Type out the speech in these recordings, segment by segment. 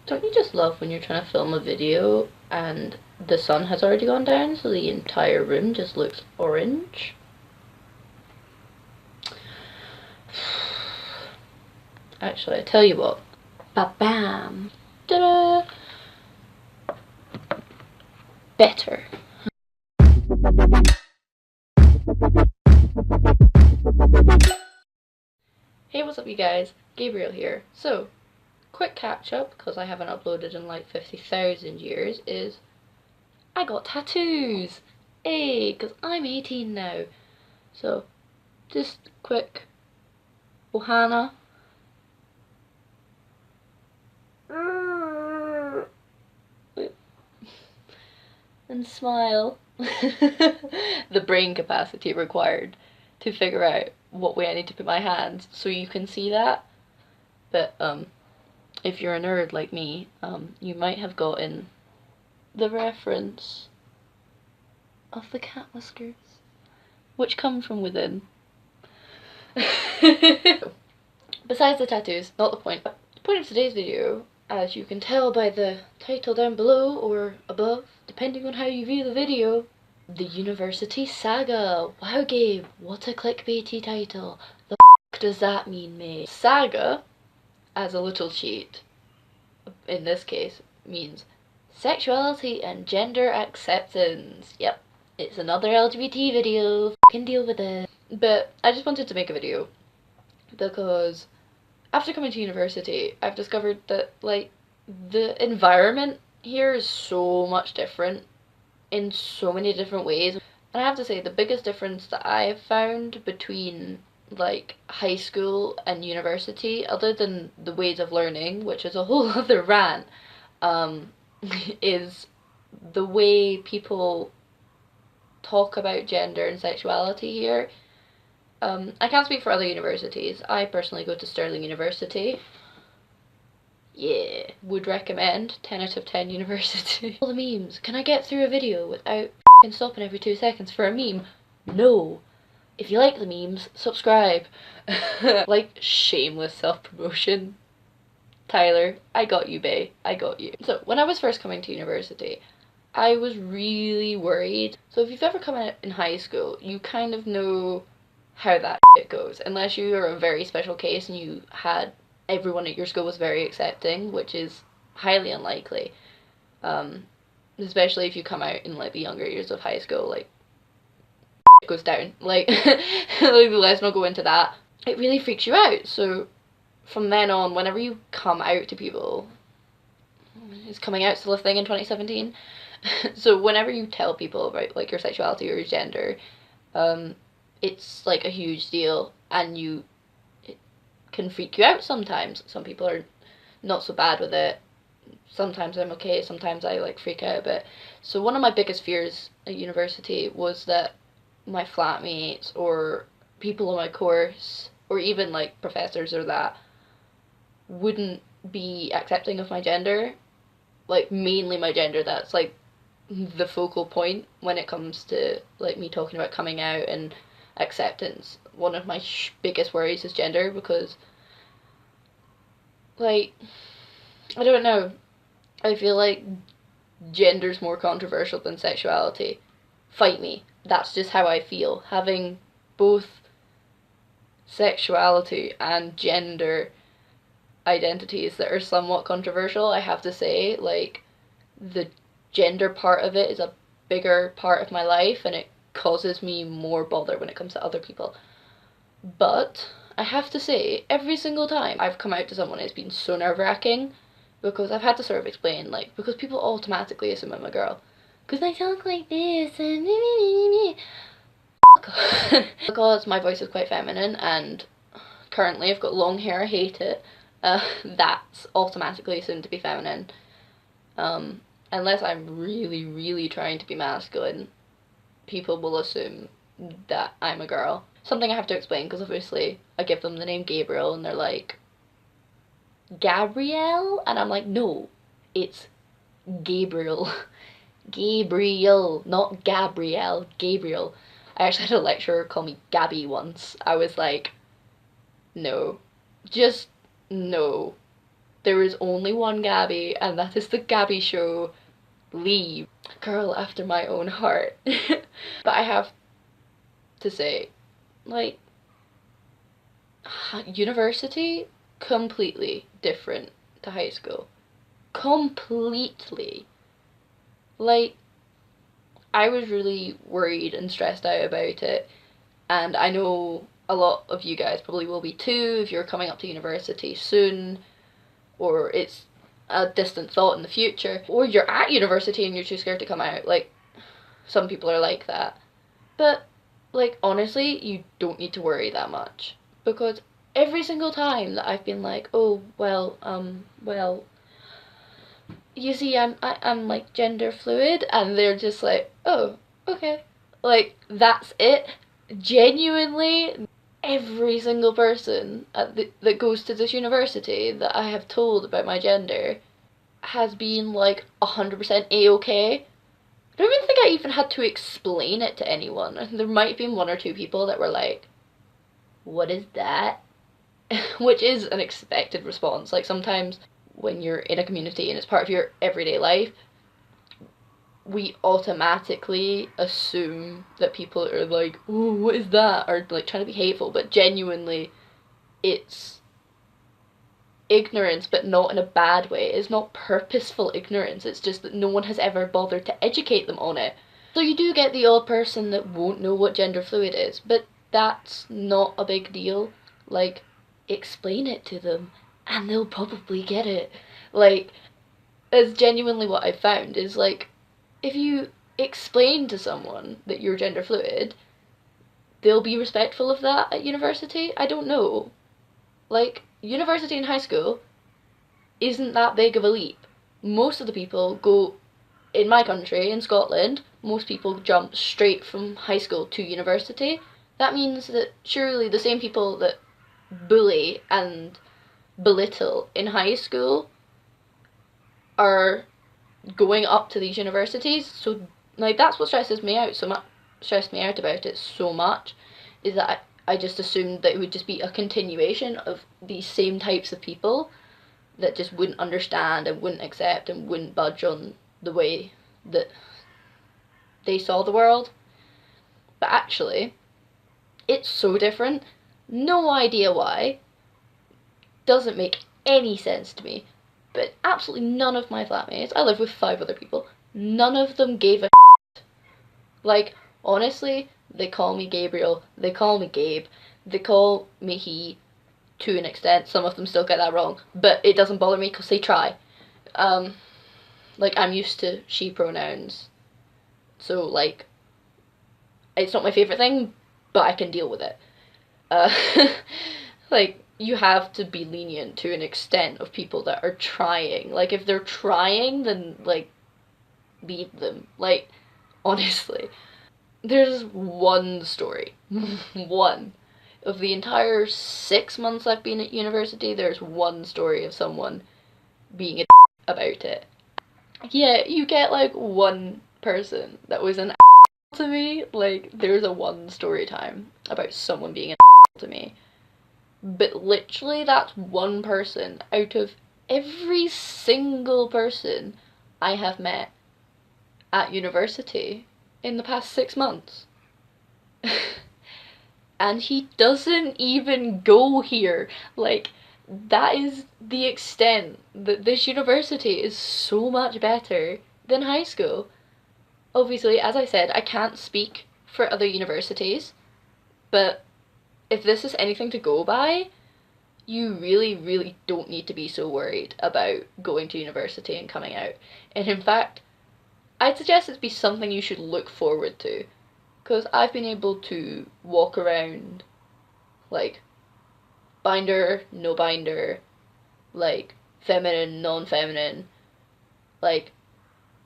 Don't you just love when you're trying to film a video and the sun has already gone down so the entire room just looks orange? Actually, I tell you what. Ba-bam! Ta-da! Better. Hey, what's up you guys? Gabriel here. So, quick catch up, because I haven't uploaded in like 50,000 years, is I got tattoos! Hey, because I'm 18 now. So, just quick ohana. And smile. The brain capacity required to figure out what way I need to put my hands so you can see that. But if you're a nerd like me, you might have gotten the reference of the cat whiskers, which come from within. Besides the tattoos, not the point. The point of today's video, as you can tell by the title down below or above, depending on how you view the video, the University Saga. Wow, Gabe, what a clickbaity title. The f does that mean, mate? Saga, as a little cheat, in this case, means sexuality and gender acceptance. Yep, it's another LGBT video. F***ing deal with it. But I just wanted to make a video because after coming to university, I've discovered that, like, the environment here is so much different in so many different ways. And I have to say, the biggest difference that I've found between, like, high school and university, other than the ways of learning, which is a whole other rant, is the way people talk about gender and sexuality here. I can't speak for other universities. I personally go to Stirling University. Yeah, would recommend. 10 out of 10 university. All the memes. Can I get through a video without f***ing stopping every 2 seconds for a meme? No. If you like the memes, subscribe. Like, shameless self-promotion. Tyler, I got you, bae. I got you. So, when I was first coming to university, I was really worried. So if you've ever come out in high school, you kind of know how that shit goes. Unless you are a very special case and you had everyone at your school was very accepting, which is highly unlikely. Especially if you come out in like the younger years of high school, like it goes down. Like, let's not go into that. It really freaks you out. So from then on, whenever you come out to people, is coming out still a thing in 2017? So whenever you tell people about like your sexuality or your gender, it's like a huge deal, and it can freak you out sometimes. Some people are not so bad with it. Sometimes I'm okay, sometimes I like freak out a bit. So one of my biggest fears at university was that my flatmates or people on my course or even like professors or that wouldn't be accepting of my gender. Like mainly my gender, that's like the focal point when it comes to like me talking about coming out and acceptance. One of my biggest worries is gender, because like I don't know, I feel like gender's more controversial than sexuality. Fight me, that's just how I feel. Having both sexuality and gender identities that are somewhat controversial, I have to say, like, the gender part of it is a bigger part of my life and it causes me more bother when it comes to other people. But I have to say, every single time I've come out to someone, it's been so nerve-wracking, because I've had to sort of explain, like, because people automatically assume I'm a girl because I talk like this and because my voice is quite feminine and currently I've got long hair. I hate it. That's automatically assumed to be feminine. Unless I'm really, really trying to be masculine, people will assume that I'm a girl. Something I have to explain, because obviously I give them the name Gabriel and they're like, Gabrielle? And I'm like, no, it's Gabriel. Gabriel, not Gabrielle, Gabriel. I actually had a lecturer call me Gabby once. I was like, no, just no. There is only one Gabby, and that is the Gabby Show. Leave. Girl after my own heart. But I have to say, like, university, completely different to high school. Completely. Like, I was really worried and stressed out about it, and I know a lot of you guys probably will be too if you're coming up to university soon, or it's a distant thought in the future, or you're at university and you're too scared to come out. Like, some people are like that. But, like, honestly, you don't need to worry that much, because every single time that I've been like, oh, well, you see, I'm like gender fluid, and they're just like, oh, okay. Like, that's it. Genuinely, every single person that goes to this university that I have told about my gender has been like 100% a-okay. I don't even think I even had to explain it to anyone. There might have been one or two people that were like, what is that? Which is an expected response. Like, sometimes when you're in a community and it's part of your everyday life, we automatically assume that people are like, oh, what is that? Or like trying to be hateful, but genuinely it's ignorance, but not in a bad way. It's not purposeful ignorance, it's just that no one has ever bothered to educate them on it. So you do get the odd person that won't know what gender fluid is, but that's not a big deal. Like, explain it to them and they'll probably get it. Like, that's genuinely what I found, is like, if you explain to someone that you're gender fluid, they'll be respectful of that at university. I don't know. Like, university and high school isn't that big of a leap. Most of the people go, in my country, in Scotland, most people jump straight from high school to university. That means that surely the same people that bully and belittle in high school are going up to these universities. So, like, that's what stresses me out about it so much, is that I just assumed that it would just be a continuation of these same types of people that just wouldn't understand and wouldn't accept and wouldn't budge on the way that they saw the world. But actually, it's so different. No idea why. Doesn't make any sense to me. But absolutely none of my flatmates, I live with 5 other people, none of them gave a shit. Like, honestly, they call me Gabriel, they call me Gabe, they call me he, to an extent. Some of them still get that wrong, but it doesn't bother me because they try. Like, I'm used to she pronouns, so, like, it's not my favourite thing, but I can deal with it. Like, you have to be lenient to an extent of people that are trying. Like, if they're trying, then, like, leave them. Like, honestly. There's one story. One. Of the entire 6 months I've been at university, there's one story of someone being a about it. Yeah, you get, like, one person that was an to me. Like, there's a one story time about someone being an to me. But literally, that's one person out of every single person I have met at university in the past 6 months. And he doesn't even go here. Like, that is the extent that this university is so much better than high school. Obviously, as I said, I can't speak for other universities, but if this is anything to go by, you really, really don't need to be so worried about going to university and coming out. And in fact, I'd suggest it be something you should look forward to, because I've been able to walk around, like, binder, no binder, like, feminine, non-feminine, like,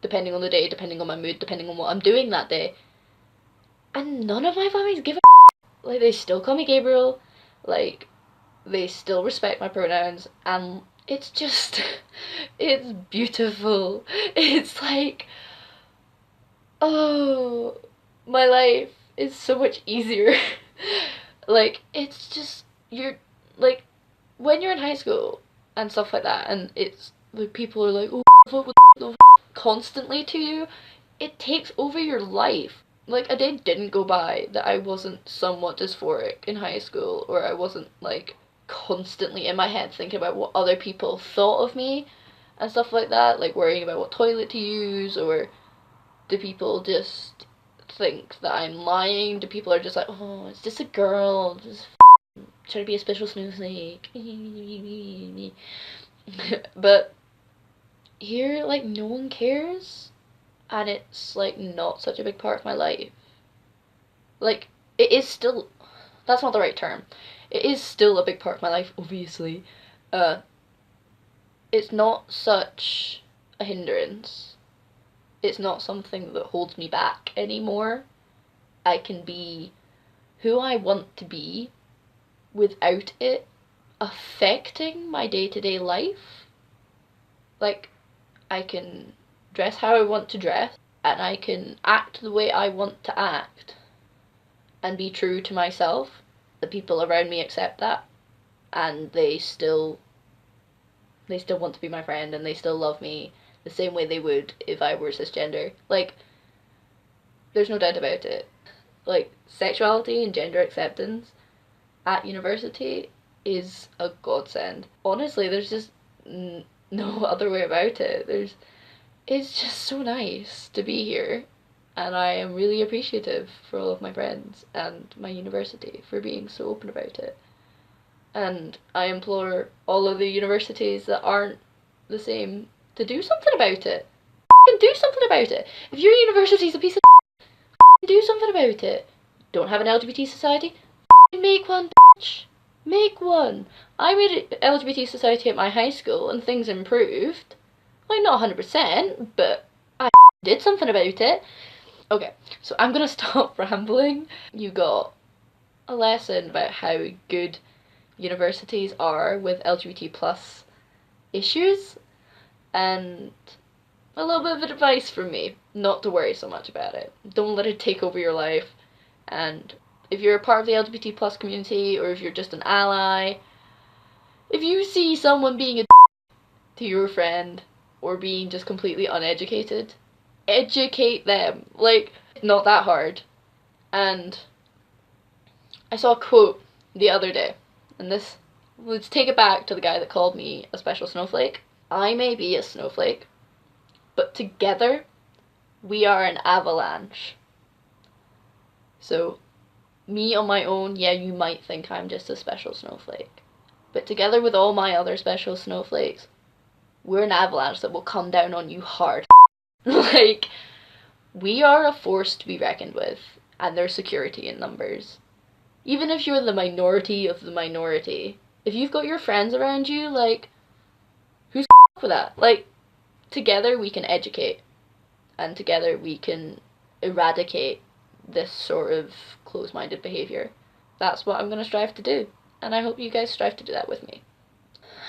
depending on the day, depending on my mood, depending on what I'm doing that day. And none of my families give a like, they still call me Gabriel, like, they still respect my pronouns, and it's just, it's beautiful. It's like, oh, my life is so much easier. Like, it's just, you're, like, when you're in high school, and stuff like that, and it's like people are like, oh, what the constantly to you. It takes over your life. Like, a day didn't go by that I wasn't somewhat dysphoric in high school, or I wasn't like constantly in my head thinking about what other people thought of me and stuff like that, like worrying about what toilet to use, or do people just think that I'm lying? Do people are just like, oh, it's just a girl, just trying to be a special snowflake. But here, like, no one cares, and it's like not such a big part of my life. Like, it is still, that's not the right term. It is still a big part of my life, obviously. It's not such a hindrance. It's not something that holds me back anymore. I can be who I want to be without it affecting my day-to-day life. Like, I can dress how I want to dress, and I can act the way I want to act, and be true to myself. The people around me accept that, and they still want to be my friend, and they still love me the same way they would if I were cisgender. Like, there's no doubt about it. Like, sexuality and gender acceptance at university is a godsend. Honestly, there's just no other way about it. It's just so nice to be here, and I am really appreciative for all of my friends and my university for being so open about it. And I implore all of the universities that aren't the same to do something about it. Do something about it. If your university's a piece of do something about it. Don't have an LGBT society? Make one, bitch. Make one. I made an LGBT society at my high school and things improved. Like, not 100%, but I did something about it. Okay, so I'm gonna stop rambling. You got a lesson about how good universities are with LGBT plus issues, and a little bit of advice from me, not to worry so much about it. Don't let it take over your life, and if you're a part of the LGBT plus community, or if you're just an ally, if you see someone being a to your friend, or being just completely uneducated, educate them. Like, not that hard. And I saw a quote the other day, and this, let's take it back to the guy that called me a special snowflake. I may be a snowflake, but together we are an avalanche. So, me on my own, yeah, you might think I'm just a special snowflake. But together with all my other special snowflakes, we're an avalanche that will come down on you hard. Like, we are a force to be reckoned with, and there's security in numbers. Even if you're the minority of the minority, if you've got your friends around you, like, who's for that? Like, together we can educate, and together we can eradicate this sort of close-minded behaviour. That's what I'm going to strive to do, and I hope you guys strive to do that with me.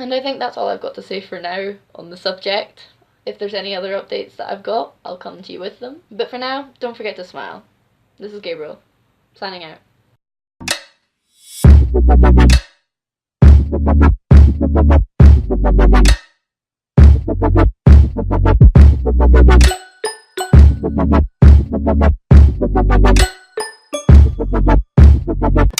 And I think that's all I've got to say for now on the subject. If there's any other updates that I've got, I'll come to you with them. But for now, don't forget to smile. This is Gabriel, signing out.